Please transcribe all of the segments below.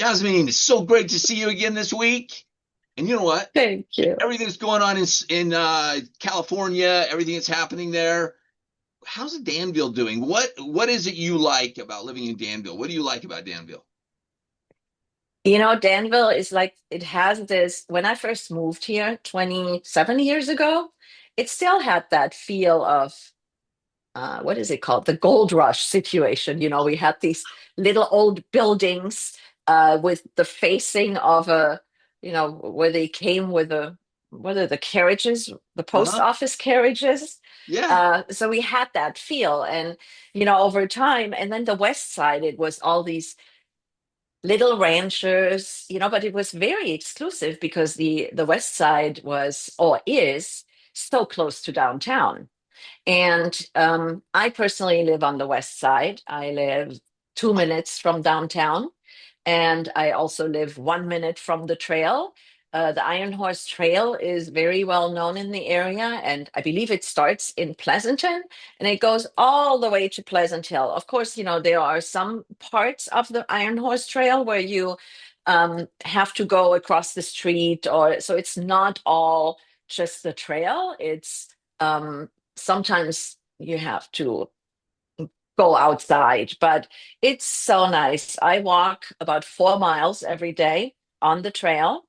Yasmine, it's so great to see you again this week. And you know what? Thank you. Everything's going on in California, everything that's happening there. How's Danville doing? What is it you like about living in Danville? What do you like about Danville? Danville is like, it has this, when I first moved here 27 years ago, it still had that feel of, what is it called? The gold rush situation. We had these little old buildings with the facing of where they came with what are the carriages, the post Uh-huh. office carriages. Yeah. So we had that feel. And, over time, and then the west side, it was all these little ranchers, but it was very exclusive because the west side was or is so close to downtown. And I personally live on the west side. I live 2 minutes from downtown, and I also live 1 minute from the trail. The Iron Horse Trail is very well known in the area, and I believe it starts in Pleasanton and it goes all the way to Pleasant Hill. Of course, there are some parts of the Iron Horse Trail where you have to go across the street, or so it's not all just the trail. It's sometimes you have to go outside, but it's so nice. I walk about 4 miles every day on the trail.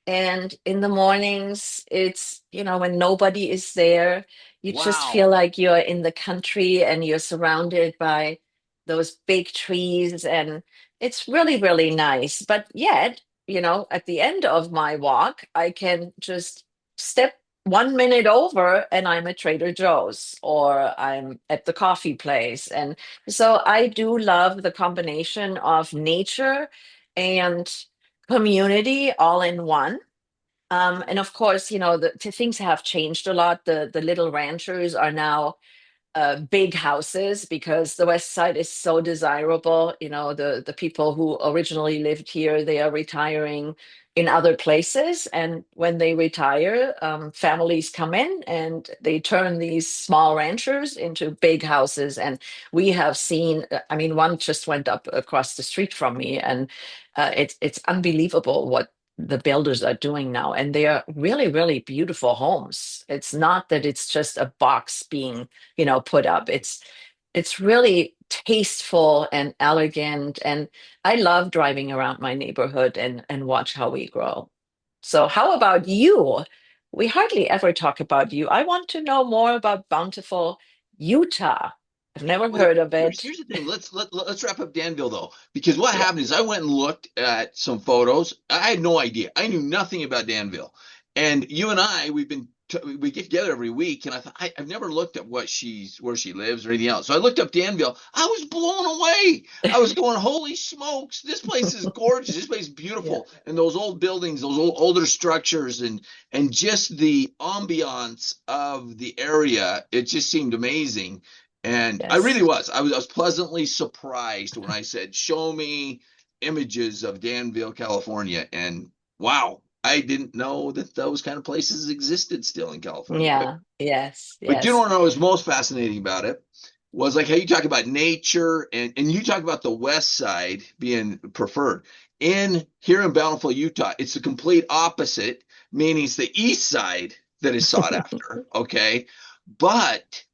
And in the mornings, it's, when nobody is there, you just feel Wow. like you're in the country and you're surrounded by those big trees. And it's really, really nice. But yet, at the end of my walk, I can just step 1 minute over and I'm at Trader Joe's or I'm at the coffee place. And so I do love the combination of nature and community all in one. And of course, things have changed a lot. The little ranchers are now big houses because the West Side is so desirable. The people who originally lived here, they are retiring in other places, and when they retire, families come in and they turn these small ranchers into big houses. And we have seen, I mean, one just went up across the street from me, and it's unbelievable what the builders are doing now, and they are really, really beautiful homes. It's not that it's just a box being put up. It's really tasteful and elegant, and I love driving around my neighborhood and watch how we grow. So how about you? We hardly ever talk about you. I want to know more about Bountiful, Utah. I've never Well, heard of here's it. here's the thing. Let's wrap up Danville though, because what happened is I went and looked at some photos. I had no idea. I knew nothing about Danville, and you and I we get together every week, and I thought I've never looked at where she lives or anything else. So I looked up Danville. I was blown away. I was going, holy smokes, this place is gorgeous. This place is Yeah. beautiful, and those old buildings, those older structures, and just the ambiance of the area, it just seemed amazing. And I really Yes. was. I was pleasantly surprised when I said, "Show me images of Danville, California." And wow, I didn't know that those kind of places existed still in California. But Yeah. Yes. but you know Yes. what I was most fascinating about it was like how you talk about nature and you talk about the west side being preferred. In here in Bountiful, Utah, it's the complete opposite, meaning it's the east side that is sought after. Okay. But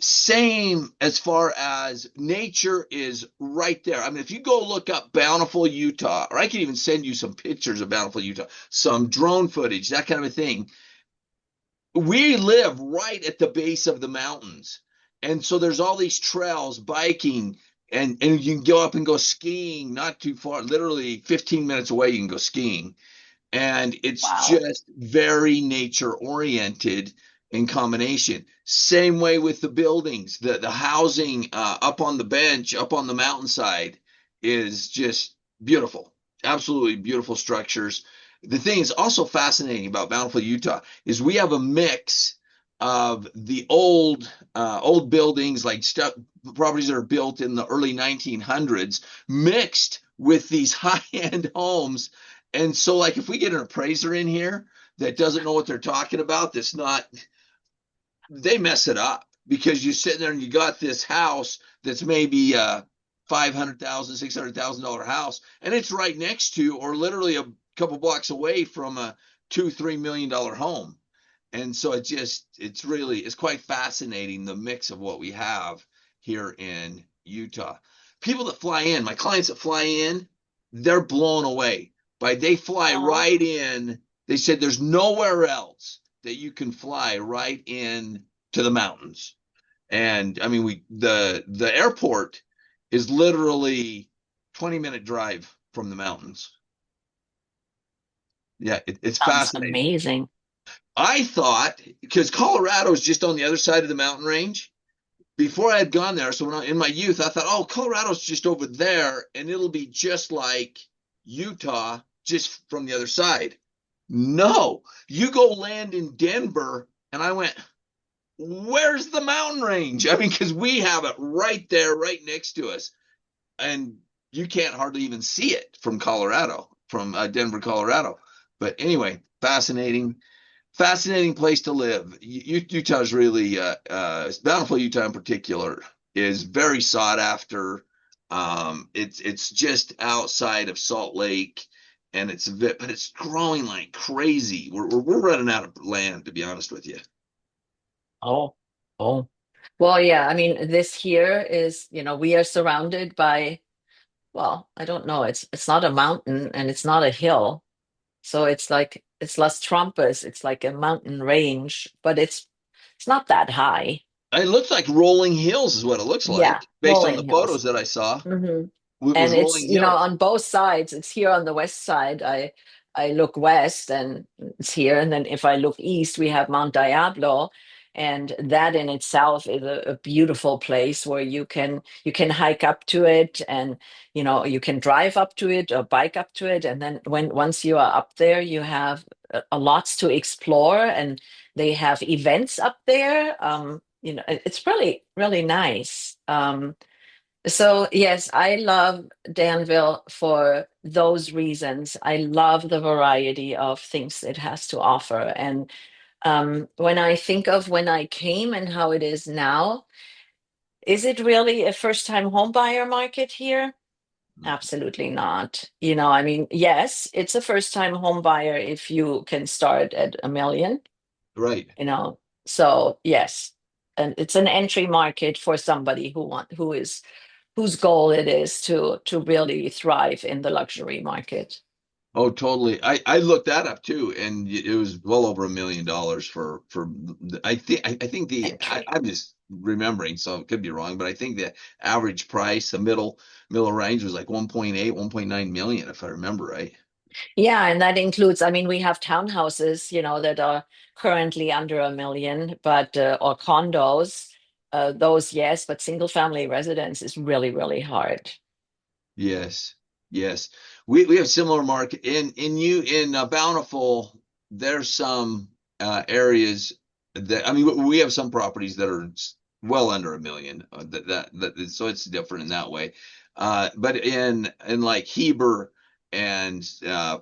same as far as nature is right there. I mean, if you go look up Bountiful, Utah, or I can even send you some pictures of Bountiful, Utah, some drone footage, that kind of a thing. We live right at the base of the mountains. And so there's all these trails, biking, and you can go up and go skiing not too far, literally 15 minutes away, you can go skiing, and it's Wow. just very nature oriented in combination. Same way with the buildings, the housing up on the bench, up on the mountainside is just beautiful, absolutely beautiful structures. The thing is also fascinating about Bountiful, Utah, is we have a mix of the old buildings like stuff properties that are built in the early 1900s mixed with these high-end homes. And so, like, if we get an appraiser in here that doesn't know what they're talking about, that's not, they mess it up because you're sitting there and you got this house that's maybe $500,000, $600,000 house, and it's right next to, or literally a couple blocks away from a $2, $3 million home. And so it's quite fascinating, the mix of what we have here in Utah. People that fly in, my clients that fly in, they're blown away they fly Uh-huh. right in. They said there's nowhere else that you can fly right in to the mountains. And I mean, the airport is literally 20-minute drive from the mountains. Yeah, it's Sounds fascinating. amazing. I thought, because Colorado is just on the other side of the mountain range, before I had gone there, so in my youth, I thought, oh, Colorado's just over there, and it'll be just like Utah, just from the other side. No, you go land in Denver, and I went, where's the mountain range? I mean, because we have it right there, right next to us, and you can't hardly even see it from Denver, Colorado. But anyway, fascinating place to live. Utah's really, Bountiful, Utah in particular, is very sought after. It's just outside of Salt Lake, and but it's growing like crazy. We're running out of land, to be honest with you. Oh, oh. Well, yeah, I mean, this here is, we are surrounded by, well, I don't know, it's not a mountain and it's not a hill. So it's Las Trampas, it's like a mountain range, but it's not that high. It looks like rolling hills, is what it looks Yeah, like, based on the rolling photos hills. that I saw. Hmm. It was And it's, rolling hills. on both sides. It's here on the west side. I look west and it's here. And then if I look east, we have Mount Diablo. And that in itself is a beautiful place where you can hike up to it, and you can drive up to it or bike up to it. And then once you are up there, you have a lots to explore, and they have events up there. It's really, really nice. So yes, I love Danville for those reasons. I love the variety of things it has to offer. And when I think of when I came and how it is now, is it really a first-time home buyer market here? Absolutely not. I mean, yes, it's a first-time home buyer if you can start at 1 million, Right. you know. So yes, and it's an entry market for somebody whose goal it is to really thrive in the luxury market. Oh, totally. I looked that up too, and it was well over $1 million Entry. I'm just remembering, so it could be wrong, but I think the average price, the middle range was like 1.8, 1.9 million, if I remember right. Yeah, and that includes, I mean, we have townhouses, that are currently under 1 million, but or condos, those yes, but single family residence is really, really hard. Yes, yes. We have similar market in Bountiful. There's some areas that, I mean, we have some properties that are well under 1 million. So it's different in that way. But in like Heber and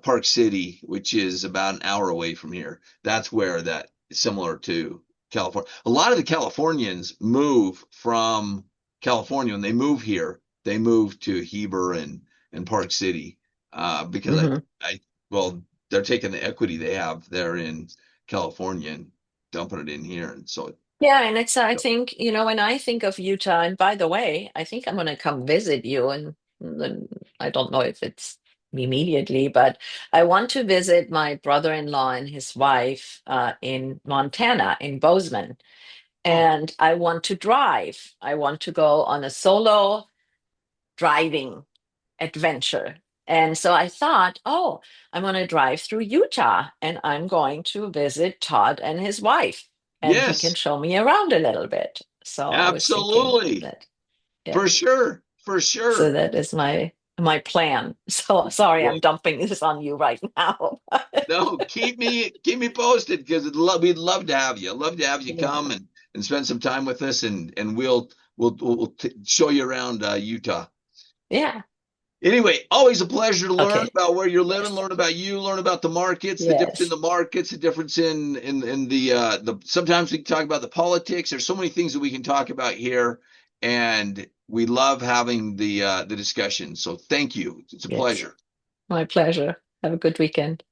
Park City, which is about an hour away from here, that's where that is similar to California. A lot of the Californians move from California when they move here, they moved to Heber and Park City, because Hmm. well, they're taking the equity they have there in California and dumping it in here, and so Yeah, and I think, when I think of Utah, and by the way, I think I'm going to come visit you, and then I don't know if it's immediately, but I want to visit my brother-in-law and his wife in Montana, in Bozeman. oh And I want to drive. I want to go on a solo driving adventure. And so I thought, oh, I'm going to drive through Utah and I'm going to visit Todd and his wife, and he can yes, show me around a little bit. So I was thinking absolutely, that, yeah. for sure, for So sure. that is my plan. So sorry, I'm Well, dumping this on you right now. no, keep me posted, because we'd love to have you. Love to have you Yeah. come and spend some time with us, and we'll show you around Utah. Yeah. Anyway, always a pleasure to learn Okay. about where you're living, Yes. learn about you, learn about the markets, the difference in Yes. the markets, the difference in the sometimes we can talk about the politics. There's so many things that we can talk about here, and We love having the discussion. So thank you. It's a Yes, pleasure. my pleasure. Have a good weekend.